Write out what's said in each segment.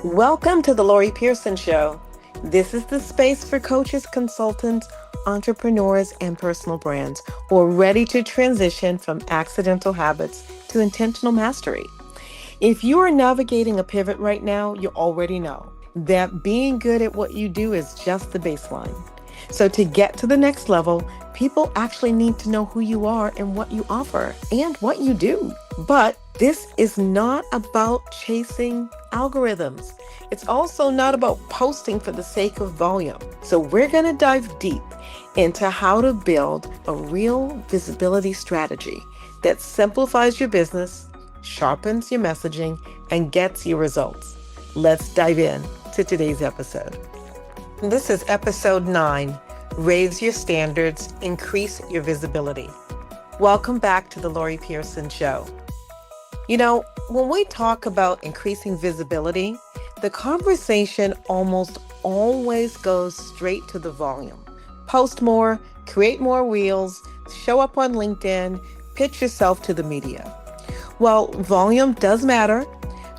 Welcome to the Lorrie Pearson Show. This is the space for coaches, consultants, entrepreneurs, and personal brands who are ready to transition from accidental habits to intentional mastery. If you are navigating a pivot right now, you already know that being good at what you do is just the baseline. So to get to the next level, people actually need to know who you are and what you offer and what you do. But this is not about chasing algorithms. It's also not about posting for the sake of volume. So we're going to dive deep into how to build a real visibility strategy that simplifies your business, sharpens your messaging, and gets you results. Let's dive in to today's episode. This is episode 9, Raise Your Standards, Increase Your Visibility. Welcome back to the Lorrie Pearson Show. You know, when we talk about increasing visibility, the conversation almost always goes straight to the volume. Post more, create more reels, show up on LinkedIn, pitch yourself to the media. While volume does matter,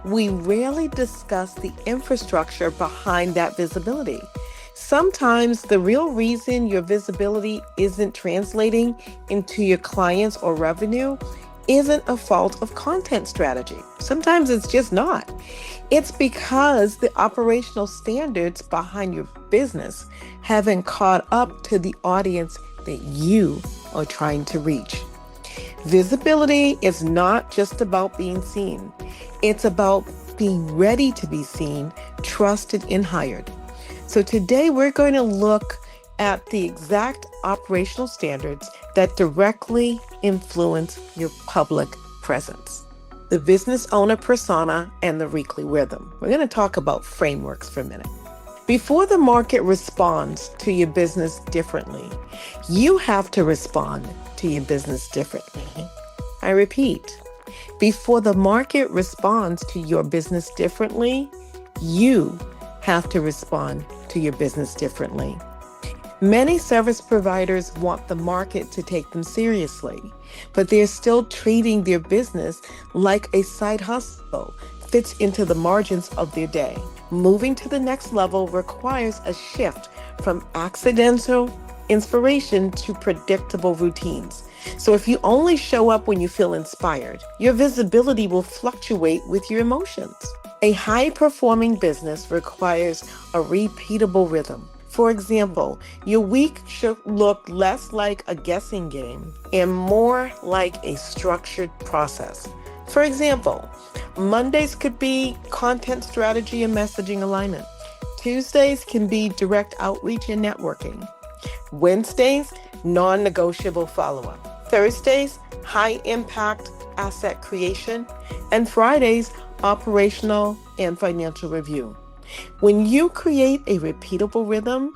we rarely discuss the infrastructure behind that visibility. Sometimes the real reason your visibility isn't translating into your clients or revenue isn't a fault of content strategy. Sometimes it's just not. It's because the operational standards behind your business haven't caught up to the audience that you are trying to reach. Visibility is not just about being seen. It's about being ready to be seen, trusted, and hired. So today we're going to look at the exact operational standards that directly influence your public presence. The business owner persona and the weekly rhythm. We're going to talk about frameworks for a minute. Before the market responds to your business differently, you have to respond to your business differently. I repeat, before the market responds to your business differently, you have to respond to your business differently. Many service providers want the market to take them seriously, but they're still treating their business like a side hustle fits into the margins of their day. Moving to the next level requires a shift from accidental inspiration to predictable routines. So if you only show up when you feel inspired, your visibility will fluctuate with your emotions. A high-performing business requires a repeatable rhythm. For example, your week should look less like a guessing game and more like a structured process. For example, Mondays could be content strategy and messaging alignment. Tuesdays can be direct outreach and networking. Wednesdays, non-negotiable follow-up. Thursdays, high-impact asset creation. And Fridays, operational and financial review. When you create a repeatable rhythm,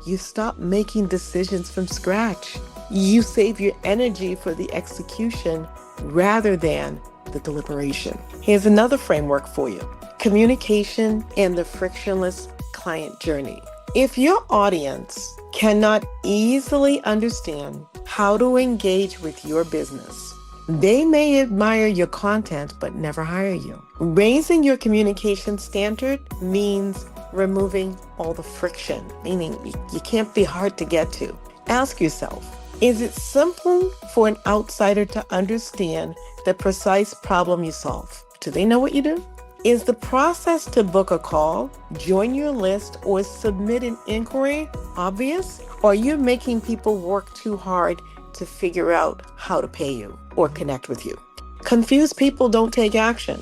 you stop making decisions from scratch. You save your energy for the execution rather than the deliberation. Here's another framework for you: communication and the frictionless client journey. If your audience cannot easily understand how to engage with your business, they may admire your content but never hire you. Raising your communication standard means removing all the friction, meaning you can't be hard to get to. Ask yourself, is it simple for an outsider to understand the precise problem you solve? Do they know what you do? Is the process to book a call, join your list, or submit an inquiry obvious? Or are you making people work too hard to figure out how to pay you or connect with you? Confused people don't take action.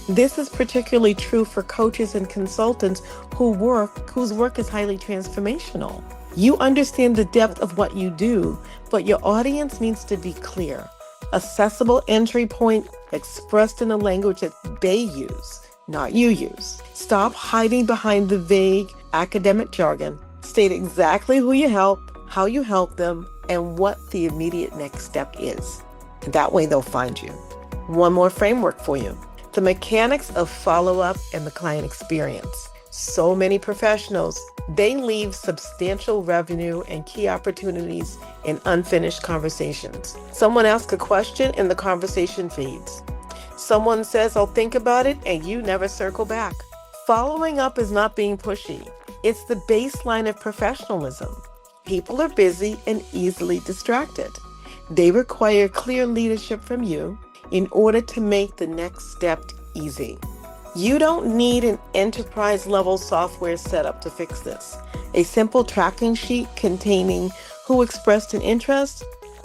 This is particularly true for coaches and consultants whose work is highly transformational. You understand the depth of what you do, but your audience needs to be clear. Accessible entry point expressed in a language that they use, not you use. Stop hiding behind the vague academic jargon. State exactly who you help, how you help them, and what the immediate next step is. That way they'll find you. One more framework for you: the mechanics of follow-up and the client experience. So many professionals, they leave substantial revenue and key opportunities in unfinished conversations. Someone asks a question and the conversation fades. Someone says, "I'll think about it," and you never circle back. Following up is not being pushy. It's the baseline of professionalism. People are busy and easily distracted. They require clear leadership from you in order to make the next step easy. You don't need an enterprise-level software setup to fix this. A simple tracking sheet containing who expressed an interest,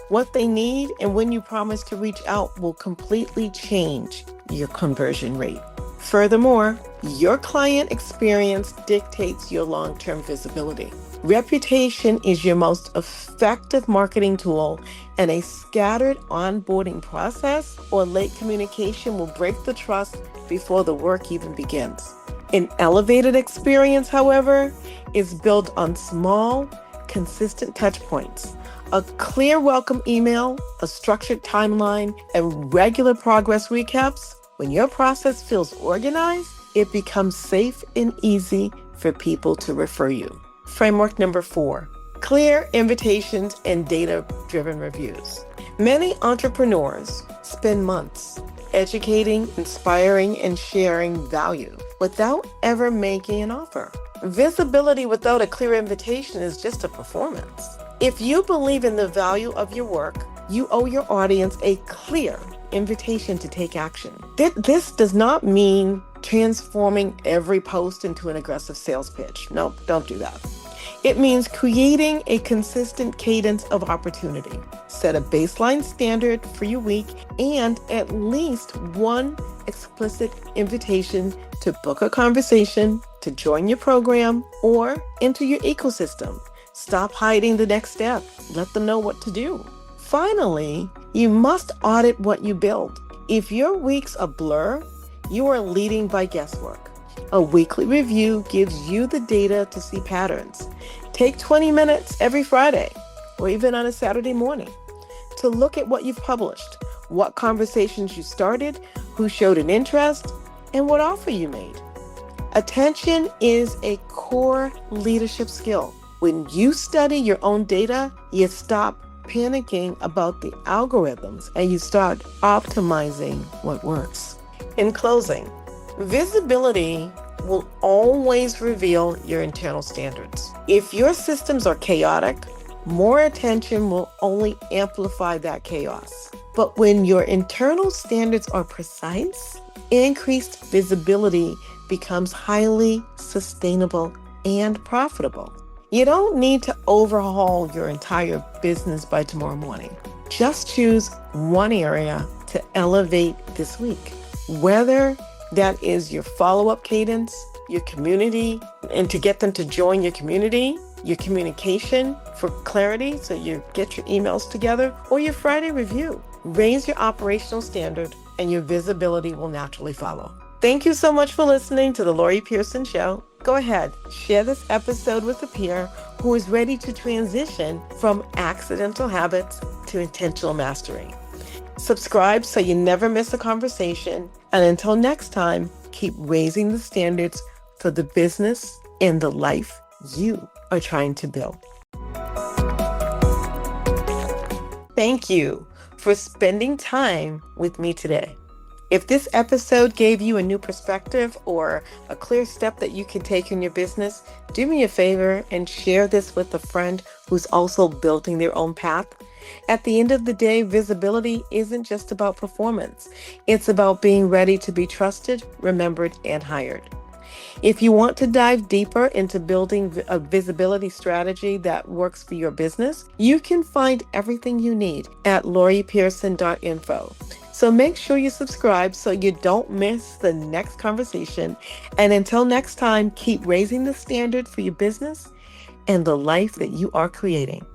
what they need, and when you promise to reach out will completely change your conversion rate. Furthermore, your client experience dictates your long-term visibility. Reputation is your most effective marketing tool, and a scattered onboarding process or late communication will break the trust before the work even begins. An elevated experience, however, is built on small, consistent touch points. A clear welcome email, a structured timeline, and regular progress recaps. When your process feels organized, it becomes safe and easy for people to refer you. Framework number 4, clear invitations and data-driven reviews. Many entrepreneurs spend months educating, inspiring, and sharing value without ever making an offer. Visibility without a clear invitation is just a performance. If you believe in the value of your work, you owe your audience a clear invitation to take action. This does not mean transforming every post into an aggressive sales pitch. No, don't do that. It means creating a consistent cadence of opportunity. Set a baseline standard for your week and at least one explicit invitation to book a conversation, to join your program, or enter your ecosystem. Stop hiding the next step. Let them know what to do. Finally, you must audit what you build. If your week's a blur, you are leading by guesswork. A weekly review gives you the data to see patterns. Take 20 minutes every Friday, or even on a Saturday morning, to look at what you've published, what conversations you started, who showed an interest, and what offer you made. Attention is a core leadership skill. When you study your own data, you stop panicking about the algorithms and you start optimizing what works. In closing, visibility will always reveal your internal standards. If your systems are chaotic, more attention will only amplify that chaos. But when your internal standards are precise, increased visibility becomes highly sustainable and profitable. You don't need to overhaul your entire business by tomorrow morning. Just choose one area to elevate this week. Whether that is your follow-up cadence, your community, and to get them to join your community, your communication for clarity so you get your emails together, or your Friday review. Raise your operational standard and your visibility will naturally follow. Thank you so much for listening to the Lorrie Pearson Show. Go ahead, share this episode with a peer who is ready to transition from accidental habits to intentional mastery. Subscribe so you never miss a conversation. And until next time, keep raising the standards for the business and the life you are trying to build. Thank you for spending time with me today. If this episode gave you a new perspective or a clear step that you can take in your business, do me a favor and share this with a friend who's also building their own path. At the end of the day, visibility isn't just about performance. It's about being ready to be trusted, remembered, and hired. If you want to dive deeper into building a visibility strategy that works for your business, you can find everything you need at lorriepearson.info. So make sure you subscribe so you don't miss the next conversation. And until next time, keep raising the standard for your business and the life that you are creating.